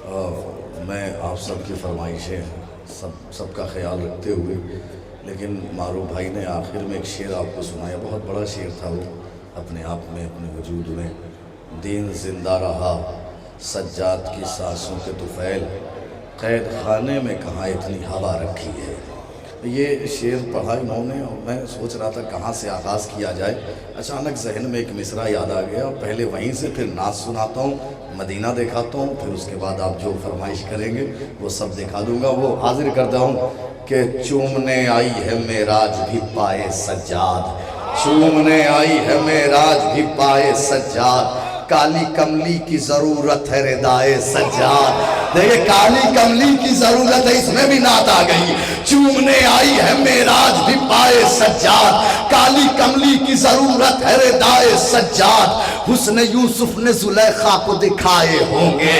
मैं आप सबकी फरमाइशें सबका ख्याल रखते हुए, लेकिन मारूफ भाई ने आखिर में एक शेर आपको सुनाया, बहुत बड़ा शेर था वो अपने आप में, अपने वजूद में। दीन जिंदा रहा सज्जाद की सांसों के तुफैल, कैद खाने में कहाँ इतनी हवा रखी है। ये शेर पढ़ा इन्होंने और मैं सोच रहा था कहाँ से आगाज़ किया जाए। अचानक जहन में एक मिसरा याद आ गया, पहले वहीं से फिर नात सुनाता हूँ, मदीना दिखाता हूँ, फिर उसके बाद आप जो फरमाइश करेंगे वो सब दिखा दूँगा। वो हाजिर करता हूँ कि चूमने आई है मेराज भी पाए सज्जाद, चूमने आई है मेराज भी पाए सज्जाद, काली कमली की ज़रूरत है रिदाए सज्जाद। देखिए काली कमली की ज़रूरत है, इसमें भी नात आ गई। चूमने आई है मेराज भी पाए सज्जाद, काली कमली की ज़रूरत है रिदाए सज्जाद। हुस्न यूसुफ ने जुलेखा को दिखाए होंगे,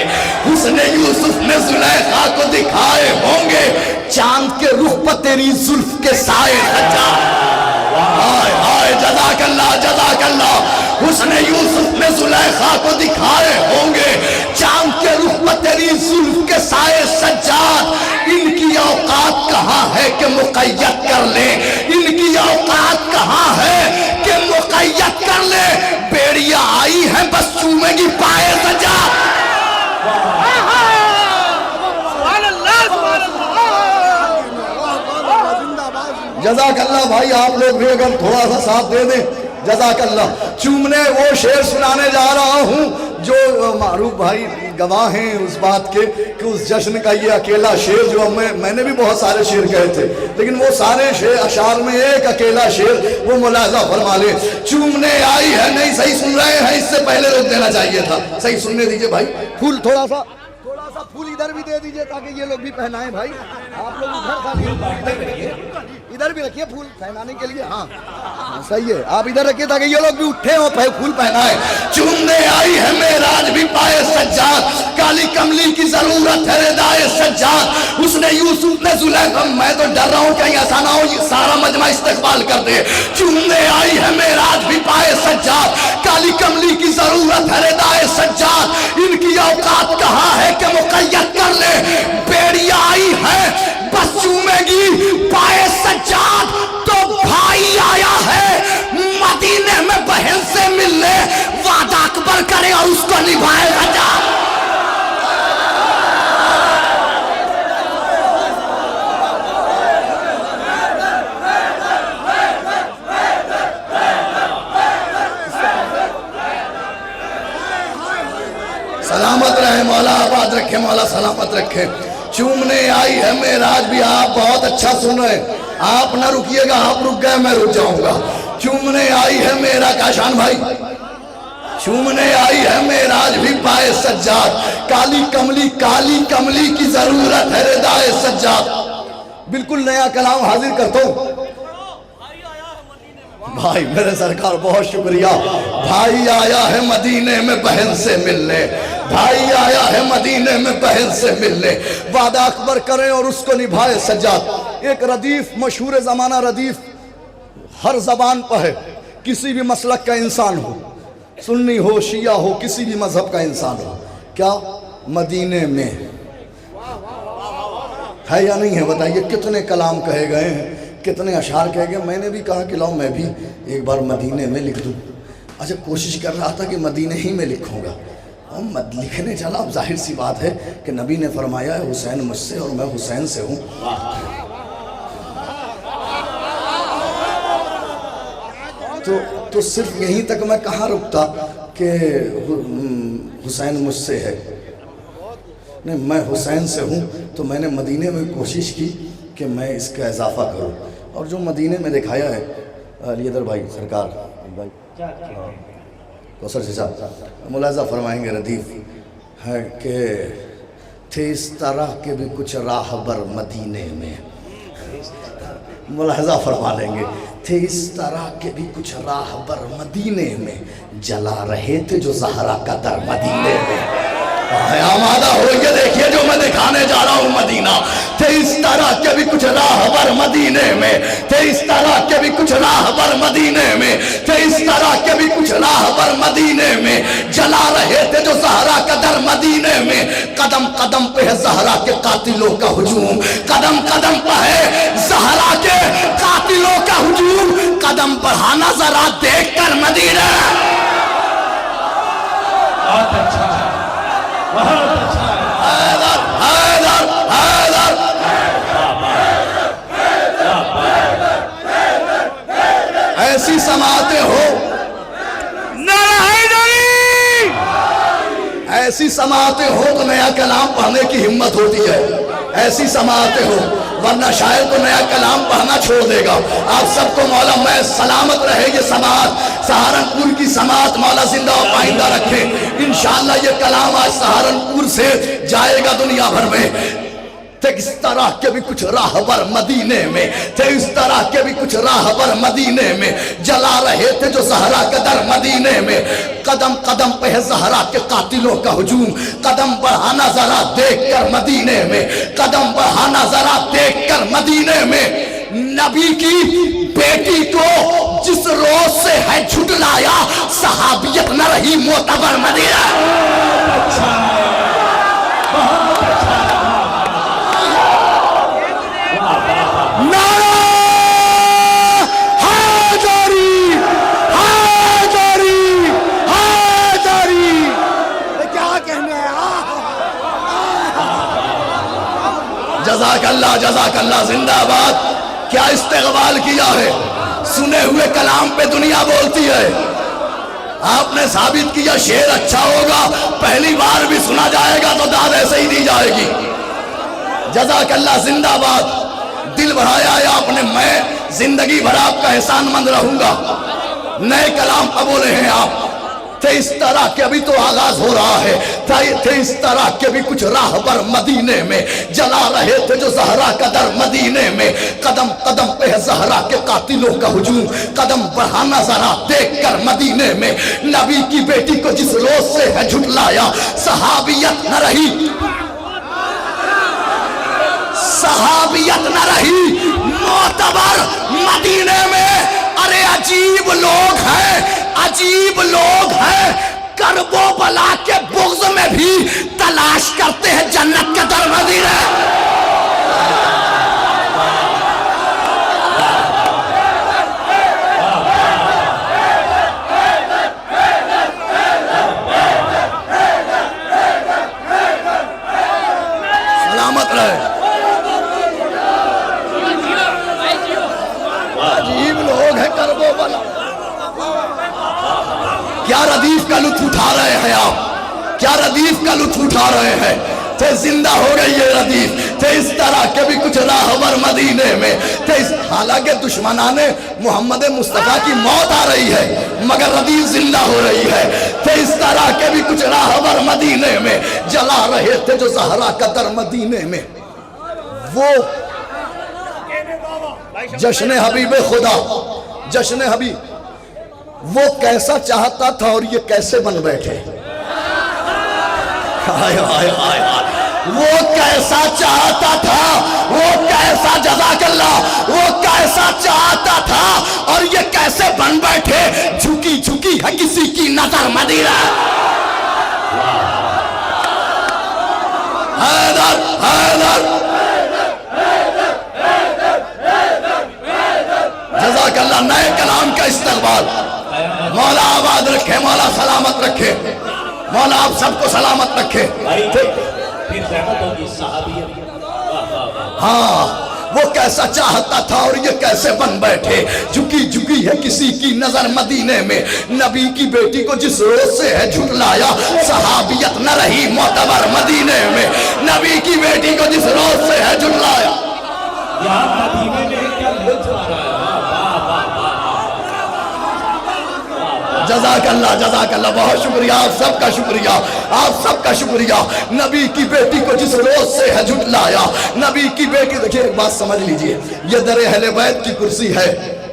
हुस्न यूसुफ ने जुलेखा को दिखाए होंगे, चांद के रुख पर तेरी जुल्फ के साए सज्जाद। हाय हाय जज़ाकल्लाह जज़ाकल्लाह। हुस्न यूसुफ ने जुलेखा को दिखाए होंगे, चांद के रुख पर तेरी जुल्फ के साए सज्जाद। इनकी औकात कहाँ है कि मुक़य्यद कर ले, इनकी औकात कहाँ है कि मुक़य्यद कर ले। बेड़िया आई है बस चूमेगी पाए सज्जाद। जज़ाकल्लाह भाई, आप लोग भी अगर थोड़ा सा साथ दे दें, जज़ाकल्लाह। चूमने वो शेर सुनाने जा रहा हूँ जो मारूफ भाई गवाह हैं उस बात के कि उस जश्न का ये अकेला शेर जो मैंने भी बहुत सारे शेर कहे थे, लेकिन वो सारे शेर अशार में एक अकेला शेर वो मुलाज़ा फरमा ले। चूमने आई है, नहीं सही सुन रहे हैं, इससे पहले रोक देना चाहिए था। सही सुनने दीजिए भाई, फूल थोड़ा सा फूल इधर भी दे दीजिए ताकि ये लोग भी पहनाएं भाई। आप लोग उधर खाली इधर भी रखिए फूल पहनाने के लिए। हाँ सही है, आप इधर रखिए ताकि ये लोग भी उठे और फूल पहनाए। चूमने आई है मेराज भी पाए सज्जाद, काली कमली की जरूरत है रिदाए सज्जाद। उसने यूसुफ ने जुलेखा, मैं तो डर रहा हूँ कहीं ऐसा ना हो ये सारा मजमा इस्तकबाल कर दे। चूमने आई है मेराज भी पाए सज्जाद, काली कमली की जरूरत है रिदाए सज्जाद। इनकी औकात कहाँ है कि मुक़य्यद कर ले। बेड़िया आई है बस चूमेगी पाए सज्जाद, तो भाई आया है मदीने में बहन से मिलने, वादा अकबर करे और उसको निभाए सज्जाद। सलामत रहे मौला, आबाद रखे मौला, सलामत रखे। चूमने आई है मेराज भी, आप बहुत अच्छा सुन रहे, आप ना रुकिएगा, आप रुक गए मैं रुक जाऊंगा। चूमने आई है मेरा काशान भाई, चूमने आई है मेराज भी पाए सज्जाद, काली कमली की जरूरत है रिदाए सज्जाद। बिल्कुल नया कलाम हाजिर करता हूं भाई, मेरे सरकार बहुत शुक्रिया। भाई आया है मदीने में बहन से मिलने, भाई आया है मदीने में बहन से मिलने, वादा अकबर करें और उसको निभाए सज्जाद। एक रदीफ मशहूर ज़माना रदीफ हर ज़बान पर है, किसी भी मसलक का इंसान हो, सुन्नी हो शिया हो, किसी भी मजहब का इंसान हो, क्या मदीने में है या नहीं है बताइए। कितने कलाम कहे गए हैं, कितने अशार कहे गए। मैंने भी कहा कि लाओ मैं भी एक बार मदीने में लिख दूं। अच्छा कोशिश कर रहा था कि मदीने ही में लिखूंगा, और लिखने चला। अब जाहिर सी बात है कि नबी ने फरमाया है हुसैन मुझसे और मैं हुसैन से हूँ। तो सिर्फ यहीं तक मैं कहाँ रुकता कि हुसैन मुझसे है, नहीं मैं हुसैन से हूँ। तो मैंने मदीने में कोशिश की कि मैं इसका इजाफा करूँ, और जो मदीने में दिखाया है अलीदर भाई सरकार भाई कौसर चाचा मुलाजा फरमाएंगे रदीफ है कि थे इस तरह के भी कुछ राहबर मदीने में, मुलाजा फरमा लेंगे, थे इस तरह के भी कुछ राहबर मदीने में, जला रहे थे जो ज़हरा का दर मदीने में। आमादा हो ये देखिए जो मैं दिखाने जा रहा हूँ मदीना। थे इस तरह के भी कुछ राहबर मदीने में थे, इस तरह के भी कुछ राहबर मदीने में थे, इस तरह के भी कुछ राहबर मदीने में जला रहे थे जो ज़हरा का दर मदीने में। कदम कदम पे है ज़हरा के कातिलों का हुजूम, कदम कदम पे है ज़हरा के कातिलों का हुजूम। कदम बढ़ाना जरा देख कर मदीना। बहुत अच्छा है, बहुत अच्छा है। हैदर हैदर हैदर ऐसी समाते हो, ऐसी समाते हो तो नया कलाम पढ़ने की हिम्मत होती है, ऐसी समाते हो, वरना शायद तो नया कलाम पढ़ना छोड़ देगा। आप सबको मौला मैं सलामत रहे ये समात, सहारनपुर की समात मौला जिंदा और पाइंदा रखे। इंशाअल्लाह ये कलाम आज सहारनपुर से जाएगा दुनिया भर में। थे इस तरह के भी कुछ राहबर मदीने में थे, इस तरह के भी कुछ राहबर मदीने में जला रहे थे जो ज़हरा का दर मदीने में। कदम कदम पे है ज़हरा के कातिलों का हुजूम, कदम बढ़ाना जरा देख कर मदीने में, कदम बढ़ाना जरा देख कर मदीने में। नबी की बेटी को जिस रोज से है झुटलाया, सहाबियत न रही मोतबर मदीना। जज़ाकल्लाह जज़ाकल्लाह, जिंदाबाद। क्या इस्तेक़बाल किया है, सुने हुए कलाम पे दुनिया बोलती है। आपने साबित किया शेर अच्छा होगा, पहली बार भी सुना जाएगा तो दाद ऐसे ही दी जाएगी। जज़ाकल्लाह, जिंदाबाद। दिल बढ़ाया है आपने, मैं जिंदगी भर आपका एहसानमंद रहूंगा। नए कलाम का बोले हैं आप। थे इस तरह के अभी तो आगाज हो रहा है, थे इस तरह के भी कुछ राहबर मदीने में जला रहे थे जो ज़हरा का दर मदीने में। कदम कदम पे है ज़हरा के कातिलों का हुजूम, कदम बढ़ाना जरा देख कर मदीने में। नबी की बेटी को जिस रोज से है झुटलाया, सहाबियत न रही, सहाबियत न रही मोतबर मदीने में। अरे अजीब लोग हैं, अजीब लोग हैं, करबो बला के बुग़्ज़ में भी तलाश करते हैं जन्नत के दर मदीने। सलामत रहे। अजीब लोग हैं करबो बला। क्या रदीफ का लुत्फ उठा रहे हैं आप, क्या रदीफ का लुत्फ उठा रहे हैं। थे जिंदा हो गई ये रदीफ, थे इस तरह के भी कुछ राहबर मदीने में थे। हालांकि दुश्मनाने मोहम्मद मुस्तफ़ा की मौत आ रही है, मगर रदीफ जिंदा हो रही है। थे इस तरह के भी कुछ राहबर मदीने में जला रहे थे जो ज़हरा का दर मदीने में। वो जश्न हबीब खुदा, जश्न हबीब, वो कैसा चाहता था और ये कैसे बन बैठे। हाय हाय हाय हाय, वो कैसा चाहता था, वो कैसा, जज़ाकल्लाह, वो कैसा चाहता था और ये कैसे बन बैठे। झुकी झुकी है किसी की नजर मदीना। हैदर हैदर, जज़ाकल्लाह। नए कलाम का इस्तक़बाल। मौला आबाद रखे, मौला सलामत रखे, मौला आप सबको सलामत रखे। हाँ, वो कैसा चाहता था और ये कैसे बन बैठे। झुकी झुकी है किसी की नजर मदीने में। नबी की बेटी को जिस रोज से है झुटलाया, सहाबियत न रही मोतबर मदीने में। नबी की बेटी को जिस रोज से है झुटलाया। मदीने में क्या लुत्फ आ रहा है। जज़ाकल्लाह जज़ाकल्लाह, बहुत शुक्रिया, आप सबका शुक्रिया, आप सबका शुक्रिया। नबी की बेटी को जिस रोज से है झुटलाया, नबी की बेटी। देखिए एक बात समझ लीजिए, ये दर अहले बैत की कुर्सी है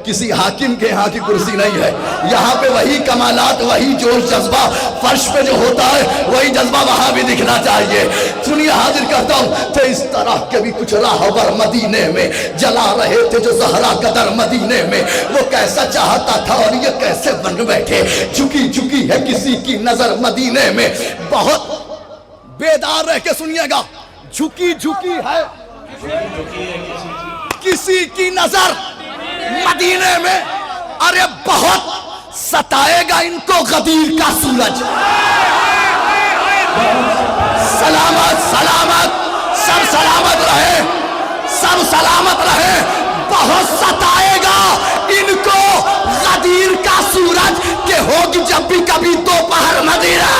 किसी हाकिम के यहाँ की कुर्सी नहीं है। यहाँ पे वही कमालात, वही जोश जज्बा फर्श पे जो होता है वही जज्बा वहां भी दिखना चाहिए। सुनिए, हाजिर करता हूँ। थे इस तरह के भी कुछ राहबर मदीने में, जला रहे थे जो जहरा कदर मदीने में। वो कैसा चाहता था और ये कैसे बन बैठे, झुकी झुकी है किसी की नजर मदीने में। बहुत बेदार रह के सुनिएगा, झुकी झुकी है किसी की नजर मदीने में। अरे बहुत सताएगा इनको गदीर का सूरज। सलामत सलामत, सब सलामत रहे, सब सलामत रहे। बहुत सताएगा इनको गदीर का सूरज के होगी जब भी कभी दोपहर मदीना।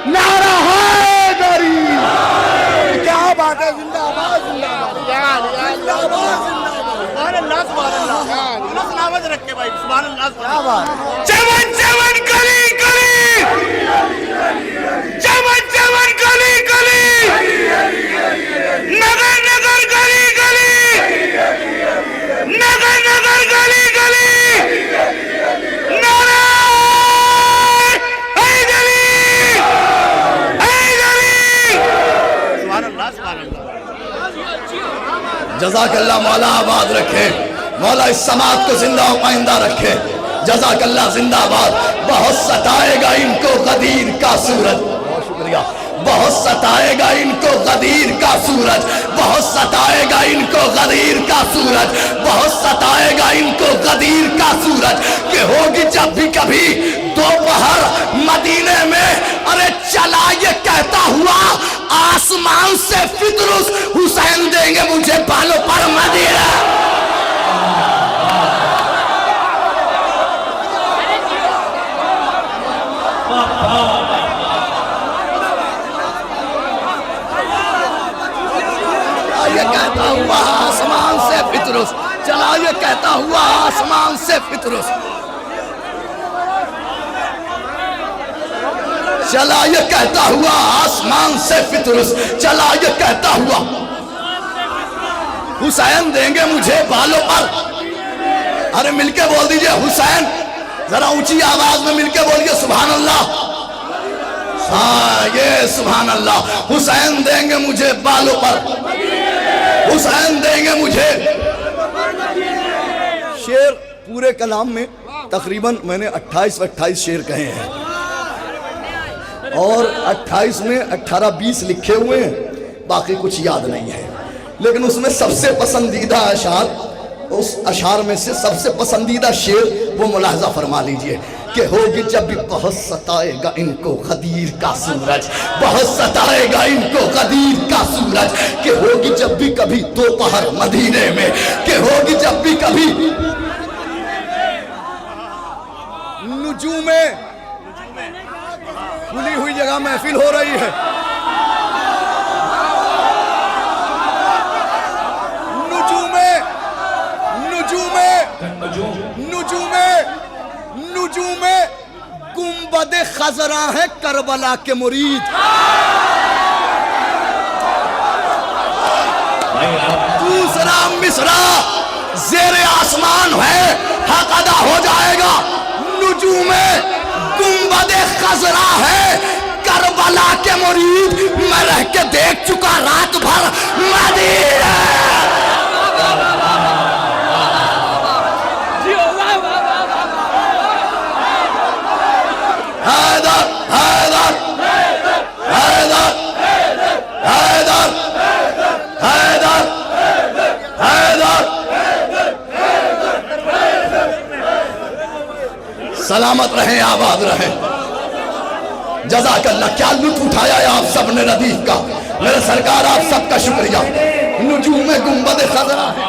नारा हैदरी, क्या बात है। जिंदाबाद जिंदाबाद जिंदाबाद अल्लाह सलामत रखे भाई। सुभान अल्लाह। क्या बात। चमन चमन गली गली, चमन चमन गली गली, नगर नगर गली गली, नगर नगर गली गली, नारा जज़ाकल्लाह। मौला आबाद रखे, मौला इस समाज को जिंदा और पाइंदा रखे। जज़ाकल्लाह, जिंदाबाद। बहुत सताएगा इनको गदीर का सूरज। बहुत शुक्रिया। बहुत सताएगा इनको गदीर का सूरज, बहुत सताएगा इनको गदीर का सूरज, बहुत सताएगा इनको गदीर का सूरज कि होगी जब भी कभी दोपहर मदीने में। अरे चला ये कहता हुआ आसमान से फितरुस, हुसैन देंगे मुझे बालों पर मदीना। ये कहता हुआ आसमान से फितरुस, चला ये कहता हुआ आसमान से फितरुस, चला ये कहता हुआ आसमान से फितरुस, चला ये कहता हुआ हुसैन देंगे मुझे बालों पर। अरे मिलके बोल दीजिए हुसैन, जरा ऊंची आवाज में मिलके बोलिए सुभान अल्लाह। हाँ, ये सुभान अल्लाह। हुसैन देंगे मुझे बालों पर, हुसैन देंगे मुझे। शेर पूरे कलाम में तकरीबन मैंने 28 शेर कहे हैं और 28 में 18-20 लिखे हुए हैं, बाकी कुछ याद नहीं है। लेकिन उसमें सबसे पसंदीदा अशार, उस अशार में से सबसे पसंदीदा शेर वो मुलाहजा फरमा लीजिए कि होगी जब भी बहुत सताएगा इनको गदीर का सूरज, बहुत सताएगा इनको गदीर का सूरज कि होगी जब भी कभी दोपहर मदीने में, कि होगी जब भी कभी नुजूमे, खुली हुई जगह महफिल हो रही है, नुजूमे नुजूमे नुजूमे नुजूमे गुंबदे खजरा है करबला के मुरीद। दूसरा मिसरा ज़ेरे आसमान है, हक अदा हो जाएगा। नुजूमे गुंबदे खजरा है करबला के मुरीद, मैं रह के देख चुका रात भर मदीना। हैदर हैदर हैदर हैदर हैदर हैदर, सलामत रहे, आबाद रहे। जज़ाकल्लाह। क्या लुत्फ उठाया है आप सब ने रदीफ का, मेरे सरकार आप सबका शुक्रिया। नुजूम गुंबद खजरा है,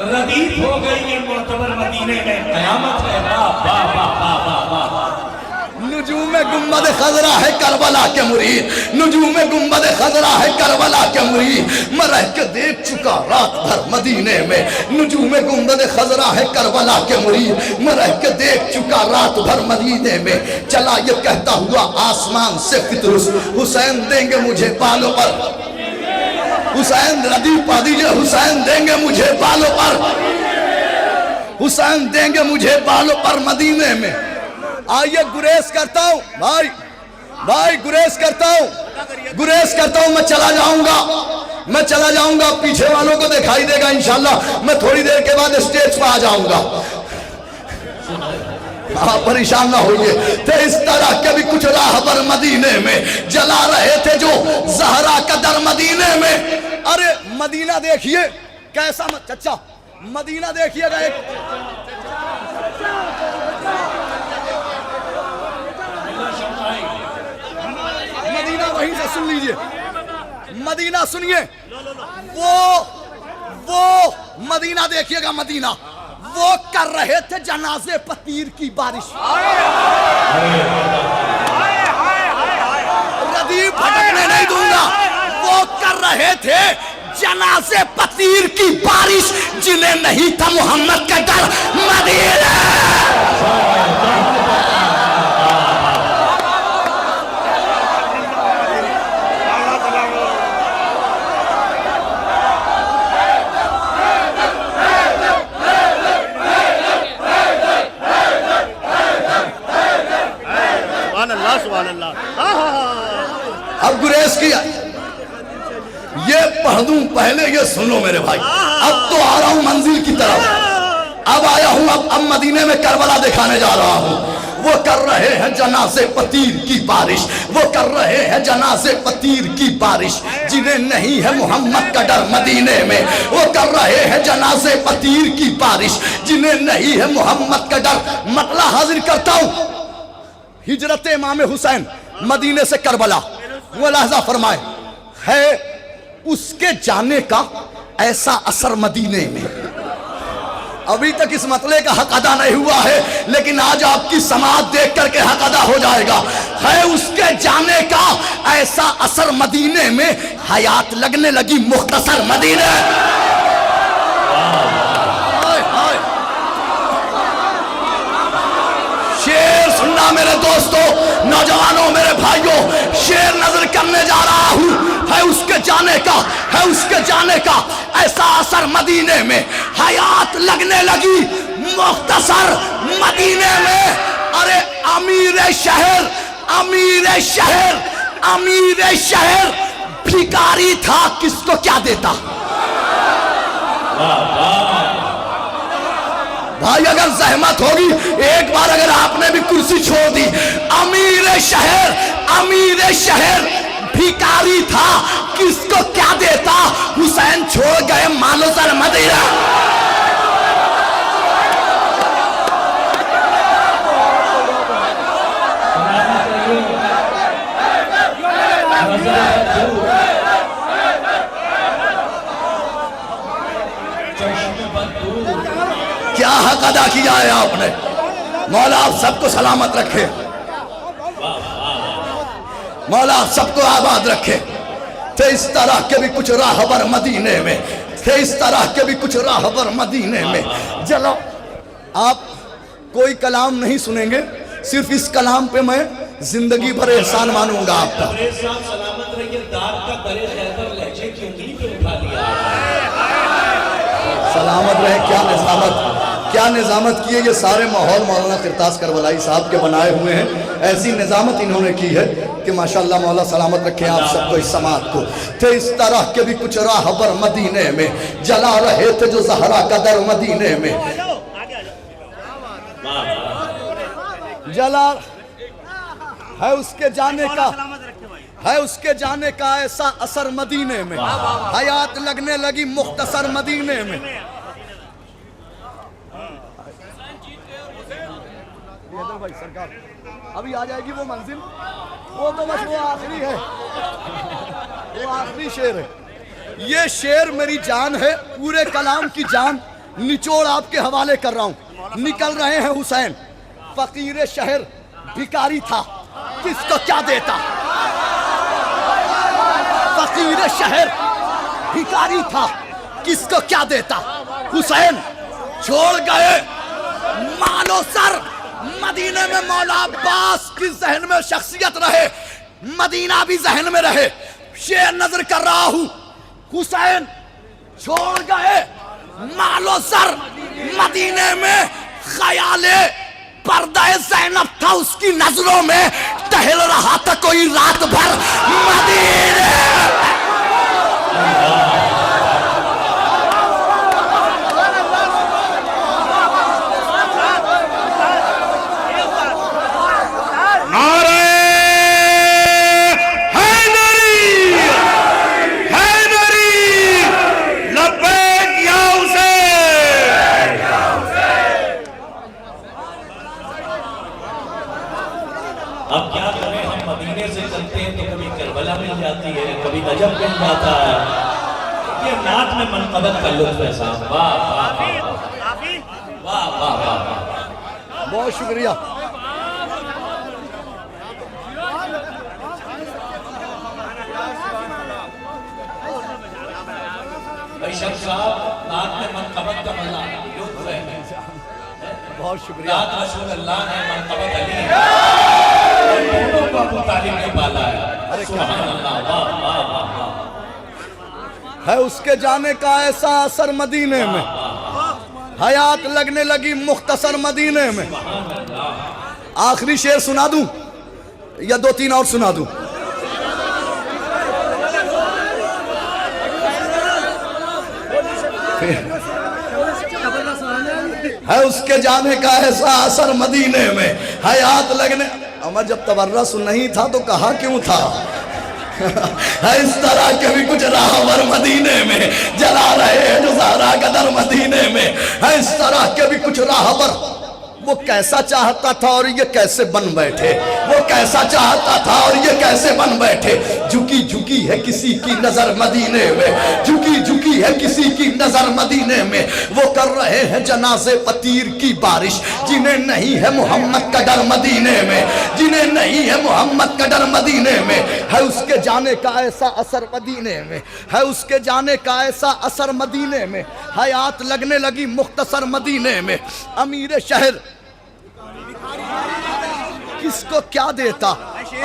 रदीफ हो गई है मोतबर मदीने में, कयामत है। वाह वाह वाह वाह वाह। नुजूम गुंबद खजरा है करबला के मुरीद, नुजूम गुंबद खजरा है करबला के मुरीद। मैं रह के देख चुका रात भर मदीने में, नुजूम गुंबद खजरा है करबला के मुरीद। मैं रह के देख चुका रात भर मदीने में। चला ये कहता हुआ आसमान से फितरुस, हुसैन देंगे मुझे बालों पर, हुसैन रदी पा दीजिए, हुसैन देंगे मुझे बालों पर, हुसैन देंगे मुझे बालों पर मदीने में। आइए गुरेज करता हूं भाई, भाई गुरेज करता हूं, गुरेज करता हूं। मैं चला जाऊंगा, मैं चला जाऊंगा, पीछे वालों को दिखाई देगा इंशाल्लाह। मैं थोड़ी देर के बाद स्टेज पर आ जाऊंगा, आप परेशान ना होइए। थे इस तरह के भी कुछ राहबर मदीने में, जला रहे थे जो ज़हरा का दर मदीने में। अरे मदीना देखिए कैसा, चचा मदीना देखिएगा। एक मदीना वहीं से सुन लीजिए, मदीना सुनिए। वो मदीना देखिएगा, मदीना वो कर रहे थे जनाजे पतीर की बारिश। रदीफ भटकने नहीं दूंगा। वो कर रहे थे जनाजे पतीर की बारिश, जिन्हें नहीं था मोहम्मद का डर मदीना। अब गुरेज किया, ये पढ़ दूं पहले, ये सुनो मेरे भाई। अब तो आ रहा हूं मंजिल की तरफ, अब आया हूं, अब मदीने में करबला दिखाने जा रहा हूं। वो कर रहे हैं जनाजे पतीर की बारिश, वो कर रहे हैं जनाजे पतीर की बारिश, जिन्हें नहीं है मोहम्मद का डर मदीने में। वो कर रहे हैं जनाजे पतीर की बारिश, जिन्हें नहीं है मोहम्मद का डर। मतला हाजिर करता हूं, हिजरत इमाम हुसैन मदीने से करबला, मुलाहजा फरमाए, है उसके जाने का ऐसा असर मदीने में। अभी तक इस मतले का हक अदा नहीं हुआ है, लेकिन आज आपकी समाज देख करके हक अदा हो जाएगा। है उसके जाने का ऐसा असर मदीने में, हयात लगने लगी मुख्तसर मदीने। शेर सुनना मेरे दोस्तों, नौजवानों, मेरे भाइयों, शेर नजर करने जा रहा हूं। है उसके जाने का, है उसके जाने का ऐसा असर मदीने में, हयात लगने लगी मुख्तसर मदीने में। अरे अमीर शहर, अमीर शहर, अमीर शहर भिखारी था, किसको क्या देता। भाई अगर जहमत होगी, एक बार अगर आपने भी कुर्सी छोड़ दी। अमीर शहर, अमीर शहर भिखारी था, किसको क्या देता। हुसैन छोड़ गए मानो सर मदीना। क्या हक अदा किया है आपने। मौला आप सबको सलामत रखे, मौला सबको आबाद रखे। थे इस तरह के भी कुछ राहबर मदीने में, थे इस तरह के भी कुछ राहबर मदीने में। चलो आप कोई कलाम नहीं सुनेंगे, सिर्फ इस कलाम पे मैं जिंदगी भर एहसान मानूंगा आपका। सलामत रहिए, दार का दरे खैबर लहजे की उंगली पे उठा लिया। सलामत रहे, क्या निजामत, क्या निजामत की है। ये सारे माहौल मौलाना किरतास करबलाई साहब के बनाए हुए हैं। ऐसी निजामत इन्होंने की है कि माशाल्लाह, मौला सलामत रखे आप सबको, इस समाज को। थे इस तरह के भी कुछ राहबर मदीने में, जला रहे थे जो ज़हरा का दर मदीने में। जला है उसके जाने का, है उसके जाने का ऐसा असर मदीने में, हयात लगने लगी मुख्तसर मदीने में। भाई सरकार अभी आ जाएगी वो मंजिल, वो तो बस वो आखिरी है, वो आखिरी शेर है। ये शेर मेरी जान है, पूरे कलाम की जान निचोड़ आपके हवाले कर रहा हूं। निकल रहे हैं हुसैन, फकीर शहर भिखारी था, किसको क्या देता। फकीर शहर भिखारी था, किसको क्या देता। हुसैन छोड़ गए मालो सर। मदीने में मौला अब्बास की जहन में शख्सियत रहे, मदीना भी जहन में रहे। शेर नजर कर रहा हूं, हुसैन छोड़ गए मालो सर। मदीने में ख्याले पर्दा ज़ैनब था उसकी नजरों में, टहल रहा था कोई रात भर मदीने। अब क्या करें, हम मदीने से चलते हैं तो कभी करबला मिल जाती है, कभी नजफ मिल जाता है। ये नात में मनकबत का लुत्फ है साहब। वाह वाह वाह वाह वाह वाह, बहुत शुक्रिया। भाई शख्स साहब, नात में मनकबत का मजा लुत्फ है। बहुत शुक्रिया। नात रसूल अल्लाह ने, मनकबत अली है, दोनों को अबू तालिब ने पाला है। सुभान अल्लाह, वाह वाह वाह वाह। है उसके जाने का ऐसा असर मदीने में, हयात लगने लगी मुख्तसर मदीने में। आखिरी शेर सुना दूं या दो तीन और सुना दूं? है उसके जाने का ऐसा असर मदीने में, हयात लगने। अमर जब तबर्रस नहीं था तो कहा क्यों था। है इस तरह के भी कुछ राहबर मदीने में, जला रहे हैं जो ज़हरा कदर मदीने में। है इस तरह के भी कुछ राहबर। वो कैसा चाहता था और ये कैसे बन बैठे, वो कैसा चाहता था और ये कैसे बन बैठे। झुकी झुकी है किसी की नजर मदीने में, झुकी झुकी है किसी की नजर मदीने में। वो कर रहे हैं जनाजे पतीर की बारिश, जिन्हें नहीं है मोहम्मद का डर मदीने में, जिन्हें नहीं है मोहम्मद का डर मदीने में। है उसके जाने का ऐसा असर मदीने में, है उसके जाने का ऐसा असर मदीने में। हयात लगने लगी मुख्तसर मदीने में। अमीर शहर किसको क्या देता,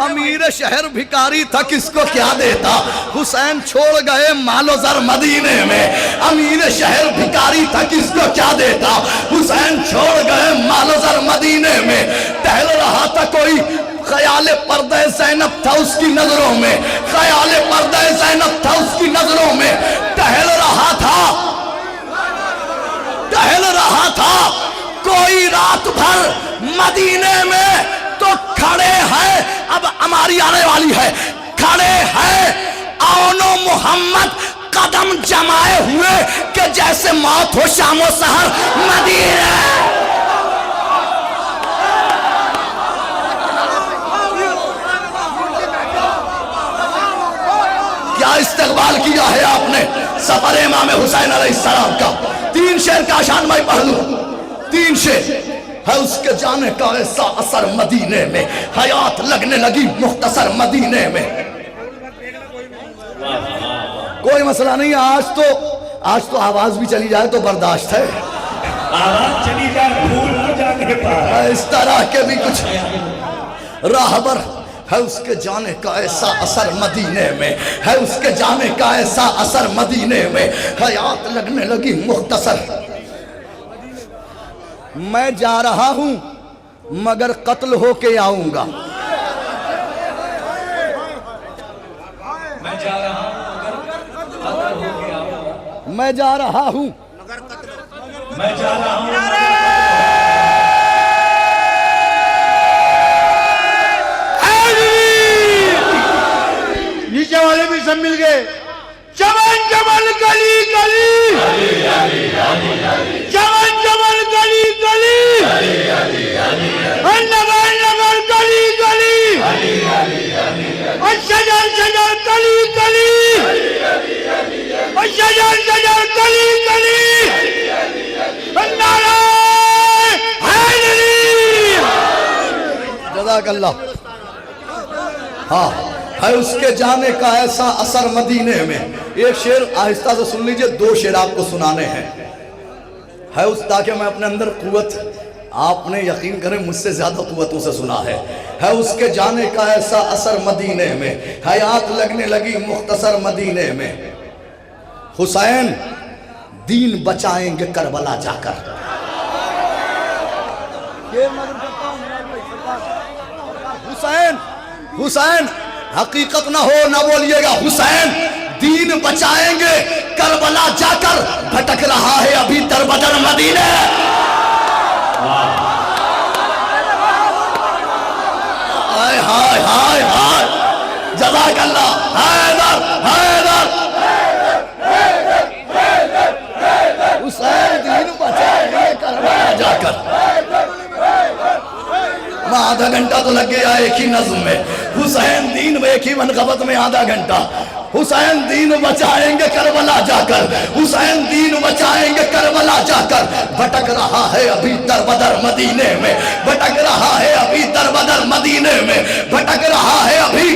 अमीर शहर भिखारी था, किसको क्या देता। हुसैन छोड़ गए मालो ज़र मदीने में। अमीर शहर भिखारी था, किसको क्या देता। हुसैन छोड़ गए मालो ज़र मदीने में। टहल रहा था कोई, ख्याले पर्दे ज़ैनब था उसकी नजरों में, ख्याले पर्दे ज़ैनब था उसकी नजरों में। टहल रहा था, टहल रहा था कोई रात भर मदीने में। तो खड़े हैं, अब हमारी आने वाली है, खड़े हैं आओनो मोहम्मद कदम जमाए हुए कि जैसे मौत हो शामो सहर मदीने। क्या इस्तकबाल किया है आपने सफर इमाम हुसैन अलैहिस्सलाम का। तीन शेर का शान भाई पढ़ लूं, तीन शेर। है उसके जाने का ऐसा असर मदीने में, हयात लगने लगी मुख्तसर मदीने में। कोई मसला नहीं, आज तो आवाज भी चली जाए तो बर्दाश्त है, आवाज चली जाए भूल न जाने पर। इस तरह के भी कुछ राहबर। है उसके जाने का ऐसा असर मदीने में, है उसके जाने का ऐसा असर मदीने में। हयात लगने लगी मुख्तसर। मैं जा रहा हूं मगर कत्ल होके आऊंगा। मैं जा रहा हूं मगर कत्ल होके आऊंगा। मैं जा रहा हूं, मैं जा रहा हूं। नीचे वाले भी सब मिल गए। चमन चमन गली गली, चमन चमन गली गली, नगर नगर गली गली, शजर शजर गली गली, शजर शजर गली गली। नारे हैदरी। जज़ाकल्लाह। हाँ, है उसके जाने का ऐसा असर मदीने में। एक शेर आहिस्ता से सुन लीजिए, दो शेर आपको सुनाने हैं। है उस, ताकि मैं अपने अंदर कुव्वत, आपने यकीन करें मुझसे ज्यादा कुव्वतों से सुना है उसके जाने का ऐसा असर मदीने में, हयात लगने लगी मुख्तसर मदीने में। हुसैन दीन बचाएंगे करबला जाकर। हुसैन, हुसैन हकीकत ना हो ना बोलिएगा, हुसैन दीन बचाएंगे करबला जाकर। भटक रहा है अभी दरबदर मदीने। हाय हाय हाय हाय, जज़ाकल्लाह। हैदर हैदर, हुसैन दीन बचाएंगे करबला जाकर। आधा घंटा तो लग गया एक ही नज़्म में, हुसैन दीन में, एक ही मनक़बत में आधा घंटा। हुसैन दीन बचाएंगे करबला जाकर, हुसैन दीन बचाएंगे करबला जाकर। भटक रहा है अभी दरबदर मदीने में, भटक रहा है अभी दरबदर मदीने में, भटक रहा है अभी।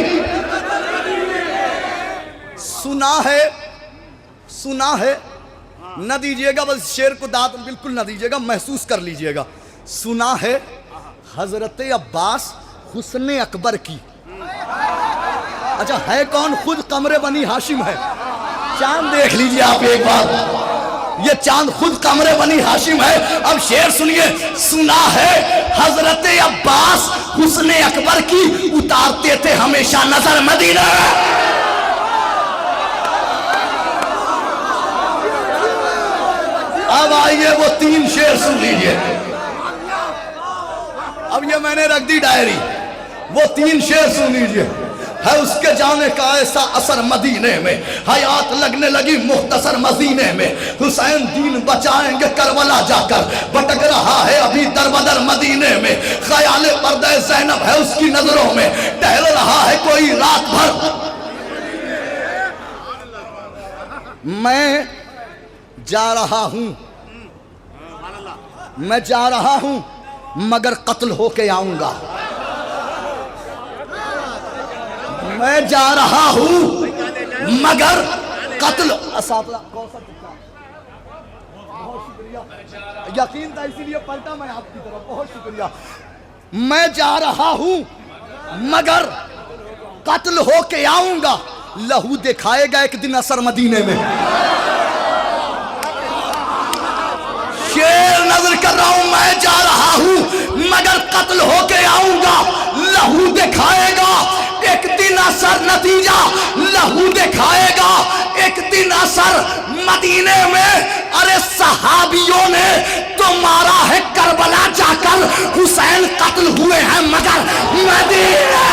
सुना है, सुना है, न दीजिएगा बस शेर को दांत, बिल्कुल न दीजिएगा, महसूस कर लीजिएगा। सुना है हजरत अब्बास हुस्ने अकबर की। अच्छा, है कौन? खुद कमरे बनी हाशिम है। चांद देख लीजिए आप एक बार, ये चांद खुद कमरे बनी हाशिम है। अब शेर सुनिए, सुना है हजरत अब्बास हुस्ने अकबर की, उतारते थे हमेशा नजर मदीना। अब आइए वो तीन शेर सुन लीजिए। अब ये मैंने रख दी डायरी, वो तीन शेर सुन लीजिए। है उसके जाने का ऐसा असर मदीने में, हयात लगने लगी मुख्तसर मदीने में। हुसैन दीन बचाएंगे करबला जाकर। भटक रहा है अभी दरबदर मदीने में, ख्याल पर्दे ज़ैनब है उसकी नजरों में। टहल रहा है कोई रात भर। मैं जा रहा हूं, मैं जा रहा हूं, मगर कत्ल होके आऊंगा। मैं जा रहा हूं मगर कत्ल। बहुत शुक्रिया, यकीन था इसीलिए पलटा मैं आपकी तरफ, बहुत शुक्रिया। मैं जा रहा हूं मगर कत्ल होके आऊंगा। लहू दिखाएगा एक दिन असर मदीने में। शेर नजर कर रहा हूं, मैं जा रहा हूं मगर कत्ल होके आऊंगा। लहू दिखाएगा एक दिन असर, नतीजा लहू दिखाएगा एक दिन असर मदीने में। अरे सहाबियों ने तो मारा है करबला जाकर, हुसैन कत्ल हुए हैं मगर मदीने।